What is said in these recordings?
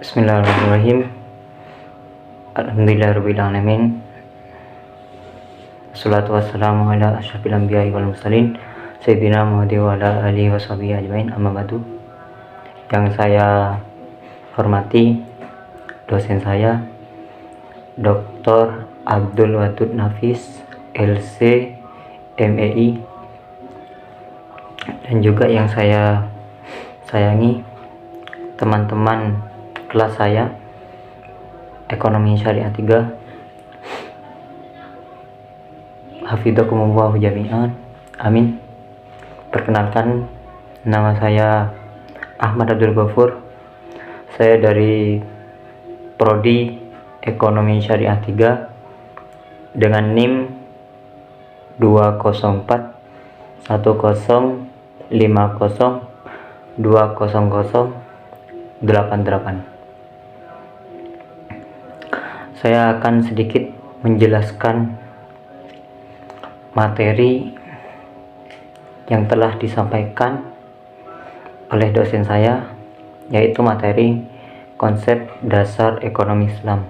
Bismillahirrahmanirrahim. Alhamdulillahirrahmanirrahim. Assalatu wassalamu ala asyrafil anbiya'i wal mursalin Sayyidina Muhammad wa ala alihi wa sahbihi ajmain, amma ba'du. Yang saya hormati dosen saya Dr. Abdul Wadud Nafis, LC, MEI, dan juga yang saya sayangi teman-teman kelas saya Ekonomi Syariah 3, Hafidzakumullah jami'an, amin. Perkenalkan, nama saya Ahmad Abdul Ghafur. Saya dari Prodi Ekonomi Syariah 3 dengan NIM 204 1050 20088. Saya akan sedikit menjelaskan materi yang telah disampaikan oleh dosen saya, yaitu materi konsep dasar ekonomi Islam.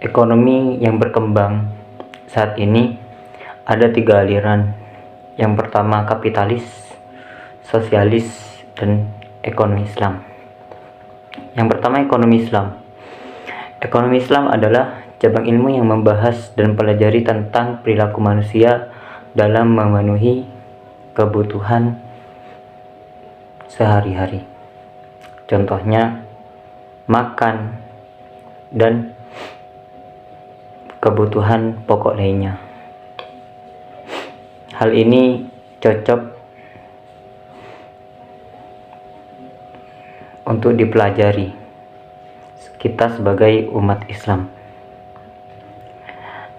Ekonomi yang berkembang saat ini ada 3 aliran. Yang pertama kapitalis, sosialis, dan ekonomi Islam. Yang pertama ekonomi Islam. Ekonomi Islam adalah cabang ilmu yang membahas dan mempelajari tentang perilaku manusia dalam memenuhi kebutuhan sehari-hari. Contohnya makan dan kebutuhan pokok lainnya. Hal ini cocok untuk dipelajari kita sebagai umat Islam.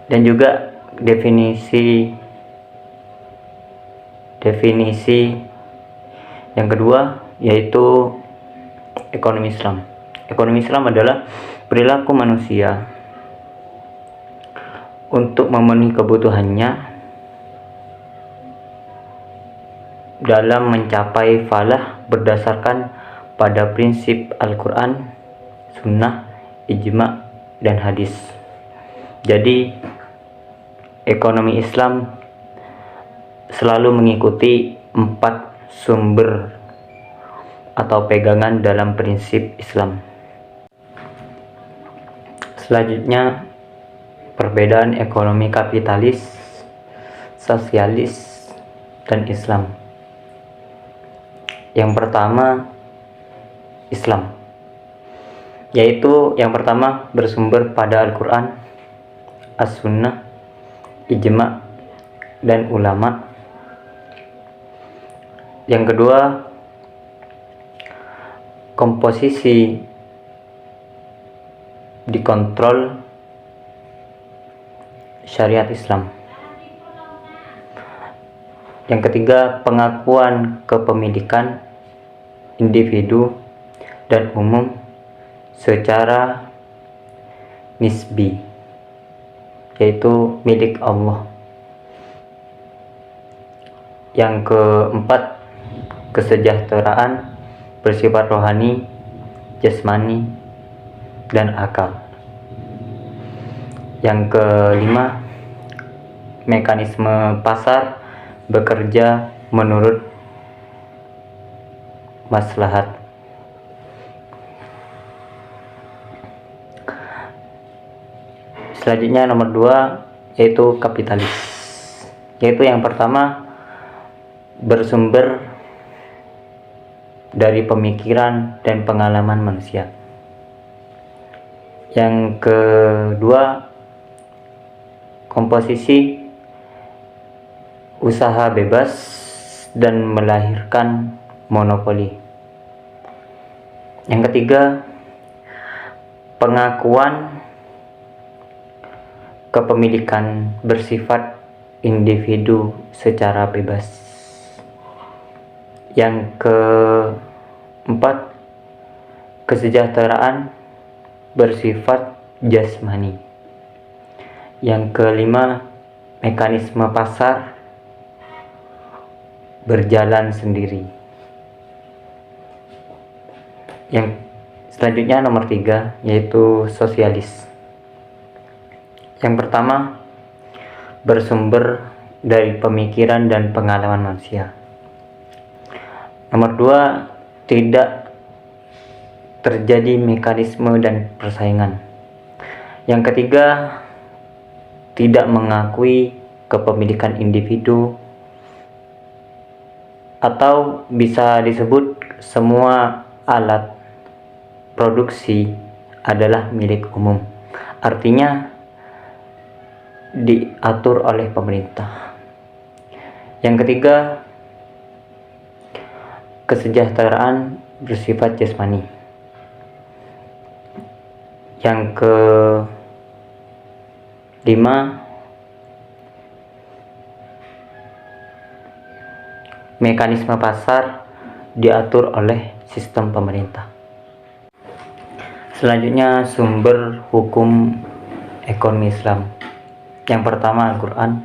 Dan juga definisi yang kedua yaitu ekonomi Islam. Ekonomi Islam adalah perilaku manusia untuk memenuhi kebutuhannya dalam mencapai falah berdasarkan pada prinsip Al-Quran, Sunnah, Ijma, dan Hadis. Jadi ekonomi Islam selalu mengikuti 4 sumber atau pegangan dalam prinsip Islam. Selanjutnya, perbedaan ekonomi kapitalis, sosialis, dan Islam. Yang pertama, Islam, yaitu yang pertama bersumber pada Al-Quran, As-Sunnah, Ijma, dan ulama. Yang kedua, komposisi dikontrol syariat Islam. Yang ketiga, pengakuan kepemilikan individu dan umum secara nisbi, yaitu milik Allah. Yang keempat, kesejahteraan bersifat rohani, jasmani, dan akal. Yang kelima, mekanisme pasar bekerja menurut maslahat. Selanjutnya nomor 2 yaitu kapitalis, yaitu yang pertama bersumber dari pemikiran dan pengalaman manusia. Yang kedua, komposisi usaha bebas dan melahirkan monopoli. Yang ketiga, pengakuan kepemilikan bersifat individu secara bebas. Yang keempat, kesejahteraan bersifat jasmani. Yang kelima, mekanisme pasar berjalan sendiri. Yang selanjutnya nomor 3 yaitu sosialis. Yang pertama, bersumber dari pemikiran dan pengalaman manusia. Nomor 2, tidak terjadi mekanisme dan persaingan. Yang ketiga, tidak mengakui kepemilikan individu, atau bisa disebut semua alat produksi adalah milik umum. Artinya diatur oleh pemerintah. Yang ketiga, kesejahteraan bersifat jasmani. Yang kelima, mekanisme pasar diatur oleh sistem pemerintah. Selanjutnya, sumber hukum ekonomi Islam. Yang pertama Al-Quran,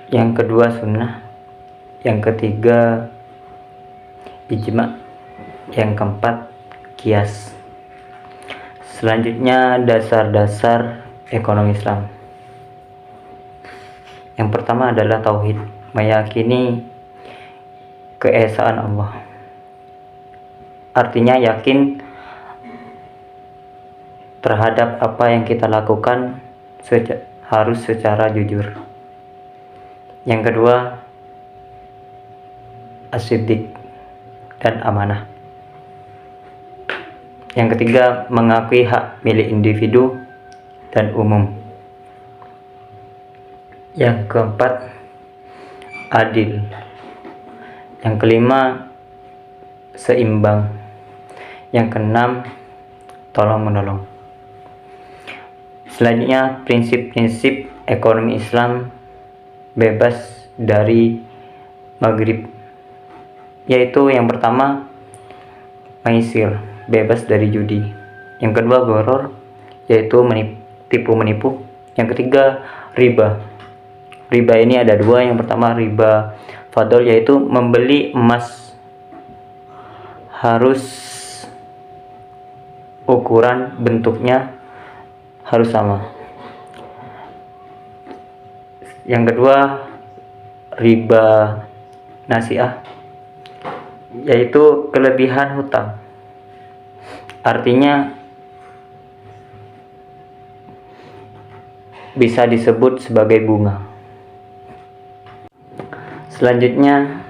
yang kedua Sunnah, yang ketiga Ijma', yang keempat Qiyas. Selanjutnya, dasar-dasar ekonomi Islam. Yang pertama adalah tauhid, meyakini keesaan Allah. Artinya yakin terhadap apa yang kita lakukan harus secara jujur. Yang kedua, as-siddiq dan amanah. Yang ketiga, mengakui hak milik individu dan umum. Yang keempat, adil. Yang kelima, seimbang. Yang keenam, tolong menolong. Selanjutnya, prinsip-prinsip ekonomi Islam bebas dari maghrib, yaitu yang pertama maisir, bebas dari judi. Yang kedua gharar, yaitu tipu-menipu. Yang ketiga riba. Riba ini ada dua. Yang pertama riba fadl, yaitu membeli emas harus ukuran bentuknya harus sama. Yang kedua riba nasiah, yaitu kelebihan hutang. Artinya bisa disebut sebagai bunga. Selanjutnya,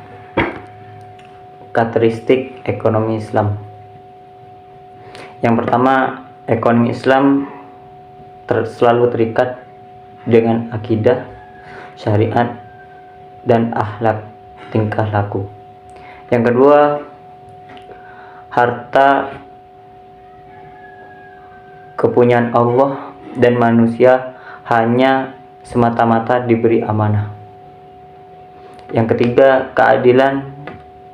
karakteristik ekonomi Islam. Yang pertama, ekonomi Islam selalu terikat dengan akidah, syariat, dan akhlak tingkah laku. Yang kedua, harta kepunyaan Allah dan manusia hanya semata-mata diberi amanah. Yang ketiga, keadilan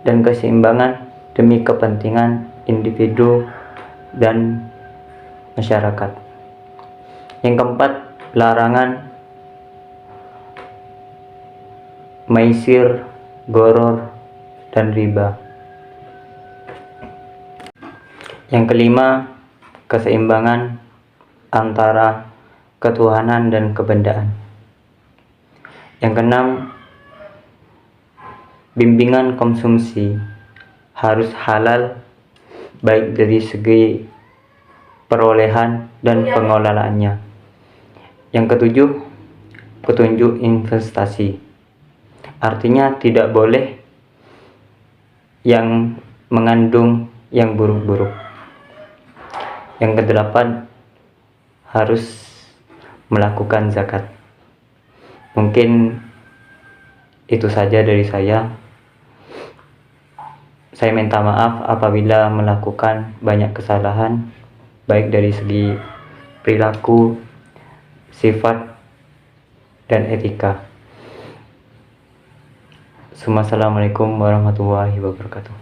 dan keseimbangan demi kepentingan individu dan masyarakat. Yang keempat, larangan maisir, gharar, dan riba. Yang kelima, keseimbangan antara ketuhanan dan kebendaan. Yang keenam, bimbingan konsumsi harus halal, baik dari segi perolehan dan pengelolaannya. Yang ketujuh, petunjuk investasi. Artinya tidak boleh yang mengandung yang buruk-buruk. Yang kedelapan, harus melakukan zakat. Mungkin itu saja dari saya. Saya minta maaf apabila melakukan banyak kesalahan, baik dari segi perilaku, sifat, dan etika. Assalamualaikum warahmatullahi wabarakatuh.